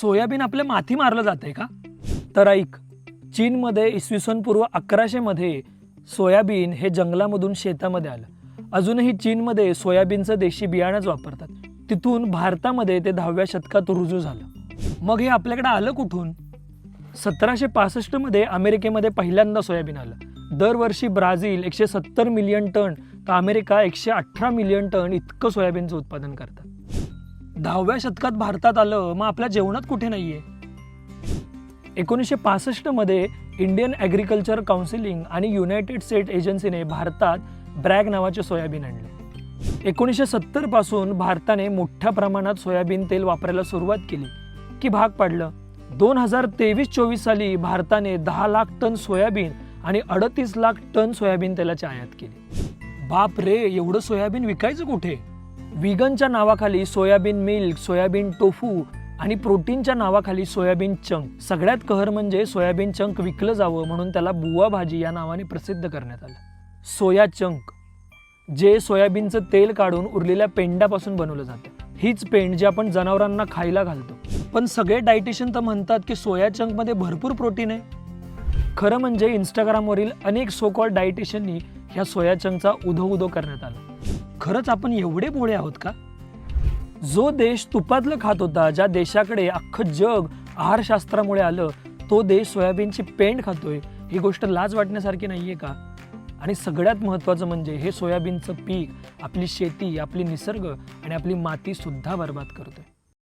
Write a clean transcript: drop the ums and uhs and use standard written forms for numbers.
Soybean आपल्या माथी मारलं जातंय का? तर ऐक, चीनमध्ये इसवी सन पूर्व 1100 मध्ये सोयाबीन हे जंगलामधून शेतामध्ये आलं. अजूनही चीनमध्ये सोयाबीनचं देशी बियाणंच वापरतात. तिथून भारतामध्ये ते 10व्या शतकात रुजू झालं. मग हे आपल्याकडे आलं कुठून? 1765 मध्ये अमेरिकेमध्ये पहिल्यांदा सोयाबीन आलं. दरवर्षी ब्राझील 170 मिलियन टन तर अमेरिका 118 मिलियन टन इतकं सोयाबीनचं उत्पादन करतात. 10व्या शतकात भारतात आलं, मग आपल्या जेवणात कुठे नाहीये? 1965 मध्ये इंडियन ॲग्रिकल्चर काउन्सिलिंग आणि युनायटेड स्टेट एजन्सीने भारतात ब्रॅग नावाचे सोयाबीन आणले. 1970 पासून भारताने मोठ्या प्रमाणात सोयाबीन तेल वापरायला सुरुवात केली की भाग पाडलं. 2023-24 साली भारताने 10 लाख टन सोयाबीन आणि 38 लाख टन सोयाबीन तेलाची आयात केली. बाप रे, एवढं सोयाबीन विकायचं कुठे? विगनच्या नावाखाली सोयाबीन मिल्क, सोयाबीन टोफू आणि प्रोटीनच्या नावाखाली सोयाबीन चंक. सगळ्यात कहर म्हणजे सोयाबीन चंक विकलं जावं म्हणून त्याला बुवा भाजी या नावाने प्रसिद्ध करण्यात आलं. सोया चंक जे सोयाबीनचं तेल काढून उरलेल्या पेंडापासून बनवलं जातं. हीच पेंड जी आपण जनावरांना खायला घालतो. पण सगळे डायटिशियन तर म्हणतात की सोया चंकमध्ये भरपूर प्रोटीन आहे. खरं म्हणजे इंस्टाग्रामवरील अनेक सो कॉल्ड डायटिशियननी ह्या सोया चंकचा उदो करण्यात आला. खरंच आपण एवढे भोळे आहोत का? जो देश तुपातलं खात होता, ज्या देशाकडे अख्खं जग आहारशास्त्रामुळे आलं, तो देश सोयाबीनची पेंड खातोय. ही गोष्ट लाज वाटण्यासारखी नाहीये का? आणि सगळ्यात महत्त्वाचं म्हणजे हे सोयाबीनचं पीक आपली शेती, आपली निसर्ग आणि आपली माती सुद्धा बर्बाद करतोय.